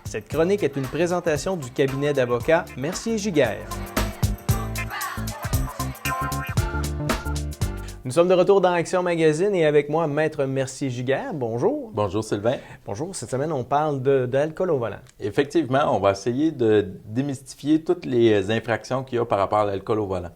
Cette chronique est une présentation du cabinet d'avocats Mercier-Giguère. Nous sommes de retour dans Action Magazine et avec moi, Maître Mercier-Giguère. Bonjour. Bonjour Sylvain. Bonjour. Cette semaine, on parle d'alcool au volant. Effectivement, on va essayer de démystifier toutes les infractions qu'il y a par rapport à l'alcool au volant.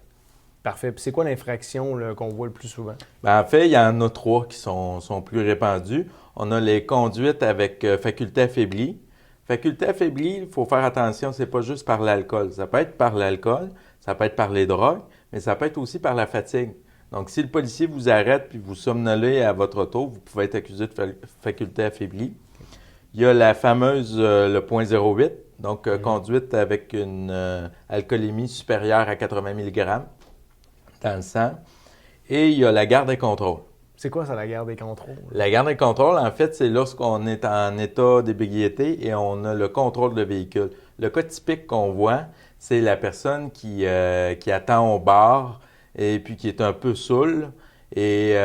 Parfait. Puis c'est quoi l'infraction qu'on voit le plus souvent? En fait, il y en a trois qui sont plus répandues. On a les conduites avec faculté affaiblie. Faculté affaiblie, il faut faire attention, c'est pas juste par l'alcool. Ça peut être par l'alcool, ça peut être par les drogues, mais ça peut être aussi par la fatigue. Donc, si le policier vous arrête puis vous somnolez à votre auto, vous pouvez être accusé de faculté affaiblie. Il y a la fameuse le point 0,8, donc conduite avec une alcoolémie supérieure à 80 mg dans le sang. Et il y a la garde et contrôle. C'est quoi ça, la garde et contrôle? La garde et contrôle, en fait, c'est lorsqu'on est en état d'ébriété et on a le contrôle de véhicule. Le cas typique qu'on voit, c'est la personne qui attend au bar et puis qui est un peu saoul et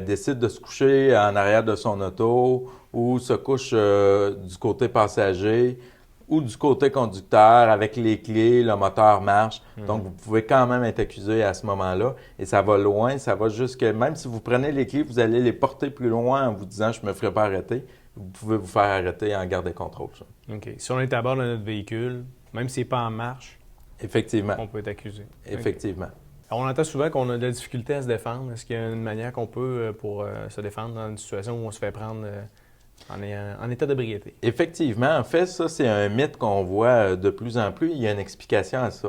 décide de se coucher en arrière de son auto ou se couche du côté passager ou du côté conducteur avec les clés, le moteur marche. Donc, vous pouvez quand même être accusé à ce moment-là et ça va loin, ça va jusque... Même si vous prenez les clés, vous allez les porter plus loin en vous disant « je me ferai pas arrêter », vous pouvez vous faire arrêter en garde et contrôle. Ça. OK. Si on est à bord de notre véhicule, même s'il n'est pas en marche, effectivement, on peut être accusé. Effectivement. Okay. Alors, on entend souvent qu'on a de la difficulté à se défendre. Est-ce qu'il y a une manière qu'on peut pour se défendre dans une situation où on se fait prendre en état d'ébriété? Effectivement. En fait, ça, c'est un mythe qu'on voit de plus en plus. Il y a une explication à ça.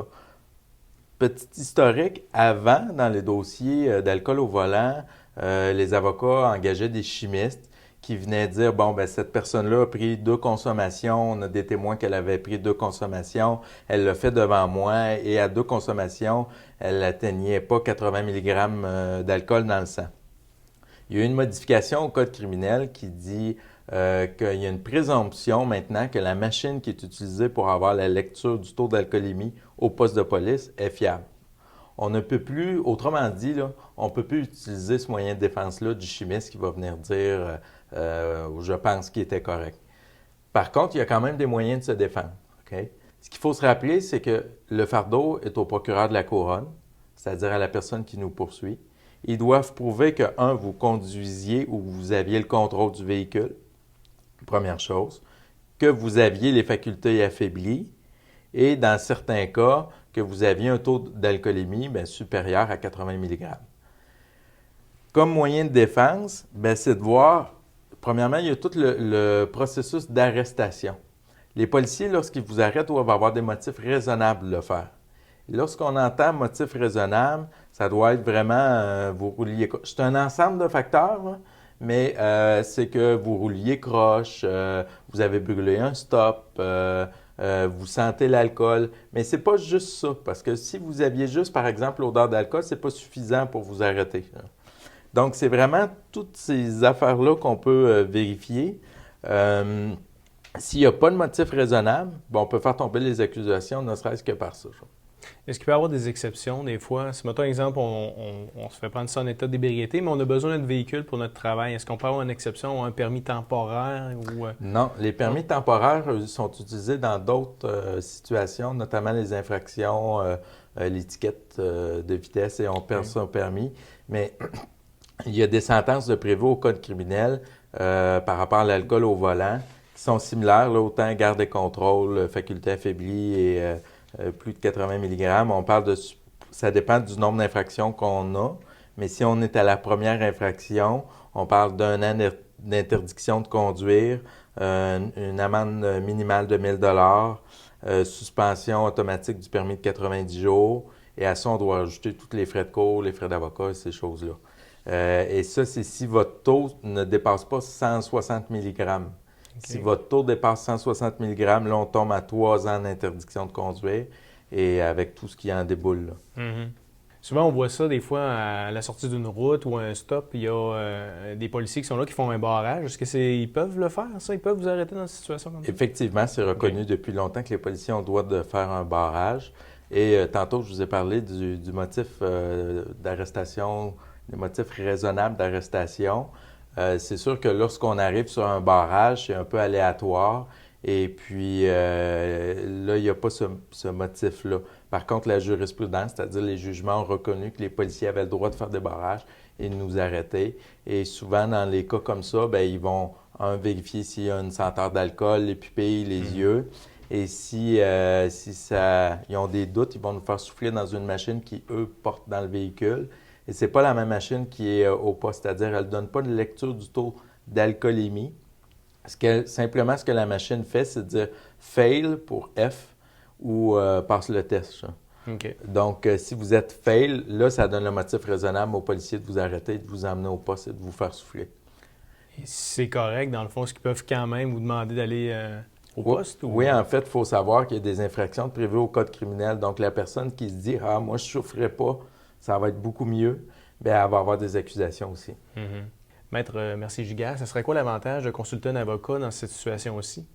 Petit historique, avant, dans les dossiers d'alcool au volant, les avocats engageaient des chimistes qui venaient dire, bon, ben cette personne-là a pris 2 consommations, on a des témoins qu'elle avait pris 2 consommations, elle l'a fait devant moi et à 2 consommations, elle n'atteignait pas 80 mg d'alcool dans le sang. Il y a eu une modification au code criminel qui dit qu'il y a une présomption maintenant que la machine qui est utilisée pour avoir la lecture du taux d'alcoolémie au poste de police est fiable. On ne peut plus, autrement dit, là, on ne peut plus utiliser ce moyen de défense-là du chimiste qui va venir dire je pense qu'il était correct. Par contre, il y a quand même des moyens de se défendre. Okay? Ce qu'il faut se rappeler, c'est que le fardeau est au procureur de la couronne, c'est-à-dire à la personne qui nous poursuit. Ils doivent prouver que, un, vous conduisiez ou vous aviez le contrôle du véhicule, première chose, que vous aviez les facultés affaiblies et, dans certains cas, que vous aviez un taux d'alcoolémie supérieur à 80 mg. Comme moyen de défense, c'est de voir, premièrement, il y a tout le processus d'arrestation. Les policiers, lorsqu'ils vous arrêtent, doivent avoir des motifs raisonnables de le faire. Lorsqu'on entend motif raisonnable, ça doit être vraiment vous rouliez. C'est un ensemble de facteurs, hein, mais c'est que vous rouliez croche, vous avez brûlé un stop, vous sentez l'alcool. Mais c'est pas juste ça, parce que si vous aviez juste, par exemple, l'odeur d'alcool, c'est pas suffisant pour vous arrêter. Donc, c'est vraiment toutes ces affaires-là qu'on peut vérifier. S'il n'y a pas de motif raisonnable, on peut faire tomber les accusations, ne serait-ce que par ça. Est-ce qu'il peut y avoir des exceptions des fois? Si, mettons, exemple, on se fait prendre ça en état d'ébriété, mais on a besoin de notre véhicule pour notre travail. Est-ce qu'on peut avoir une exception ou un permis temporaire? Non, les permis temporaires sont utilisés dans d'autres situations, notamment les infractions, l'étiquette de vitesse et on perd son permis. Mais il y a des sentences de prévôt au code criminel par rapport à l'alcool au volant qui sont similaires, là, autant garde et contrôle, faculté affaiblie et plus de 80 mg. On parle de... Ça dépend du nombre d'infractions qu'on a, mais si on est à la première infraction, on parle d'un an d'interdiction de conduire, une amende minimale de 1 000 $, suspension automatique du permis de 90 jours, et à ça, on doit ajouter tous les frais de cours, les frais d'avocat et ces choses-là. Et ça, c'est si votre taux ne dépasse pas 160 mg. Okay. Si votre taux dépasse 160 mg, là, on tombe à 3 ans d'interdiction de conduire et avec tout ce qui en déboule. Là. Mm-hmm. Souvent, on voit ça des fois à la sortie d'une route ou à un stop. Il y a des policiers qui sont là qui font un barrage. Est-ce qu'ils peuvent le faire, ça? Ils peuvent vous arrêter dans une situation comme ça? Effectivement, c'est reconnu depuis longtemps que les policiers ont le droit de faire un barrage. Et tantôt, je vous ai parlé du motif d'arrestation, le motif raisonnable d'arrestation. C'est sûr que lorsqu'on arrive sur un barrage, c'est un peu aléatoire. Et puis, là, il n'y a pas ce motif-là. Par contre, la jurisprudence, c'est-à-dire les jugements ont reconnu que les policiers avaient le droit de faire des barrages et de nous arrêter. Et souvent, dans les cas comme ça, bien, ils vont, vérifier s'il y a une senteur d'alcool, les pupilles, les yeux. Et si ils ont des doutes, ils vont nous faire souffler dans une machine qui, eux, portent dans le véhicule. Et c'est pas la même machine qui est au poste, c'est-à-dire elle ne donne pas de lecture du taux d'alcoolémie. Simplement, ce que la machine fait, c'est de dire « fail » pour F ou passe le test. Okay. Donc, si vous êtes fail, là, ça donne le motif raisonnable aux policiers de vous arrêter, de vous emmener au poste et de vous faire souffler. Et c'est correct, dans le fond, est-ce qu'ils peuvent quand même vous demander d'aller au poste? Oui, en fait, il faut savoir qu'il y a des infractions prévues au code criminel. Donc, la personne qui se dit « Ah, moi, je ne souffrirai pas, ça va être beaucoup mieux », bien, elle va avoir des accusations aussi. Maître Mercier-Giguère, ce serait quoi l'avantage de consulter un avocat dans cette situation-ci?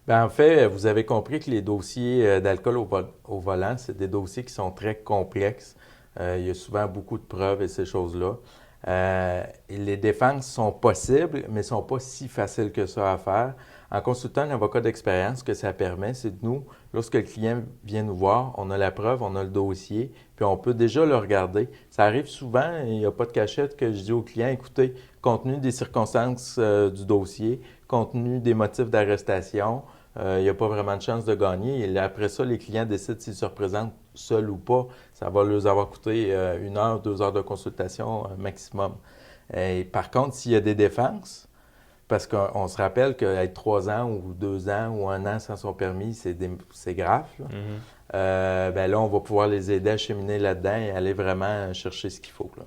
Bien, en fait, vous avez compris que les dossiers d'alcool au volant, c'est des dossiers qui sont très complexes. Il y a souvent beaucoup de preuves et ces choses-là. Les défenses sont possibles, mais ne sont pas si faciles que ça à faire. En consultant un avocat d'expérience, ce que ça permet, c'est de nous, lorsque le client vient nous voir, on a la preuve, on a le dossier, puis on peut déjà le regarder. Ça arrive souvent, il n'y a pas de cachette, que je dis au client, écoutez, compte tenu des circonstances du dossier, compte tenu des motifs d'arrestation, il n'y a pas vraiment de chance de gagner. Et après ça, les clients décident s'ils se représentent seuls ou pas. Ça va leur avoir coûté 1 heure, 2 heures de consultation maximum. Et par contre, s'il y a des défenses, parce qu'on se rappelle qu'être 3 ans ou 2 ans ou 1 an sans son permis, c'est grave. Bien là, on va pouvoir les aider à cheminer là-dedans et aller vraiment chercher ce qu'il faut. Là.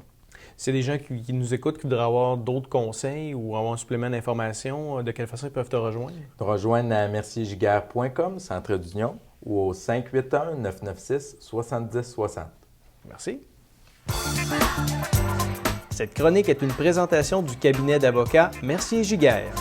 C'est des gens qui nous écoutent, qui voudraient avoir d'autres conseils ou avoir un supplément d'informations. De quelle façon ils peuvent te rejoindre? Te rejoindre à merciergiguère.com, centre d'union, ou au 581-996-7060. Merci. Cette chronique est une présentation du cabinet d'avocats Mercier-Giguère.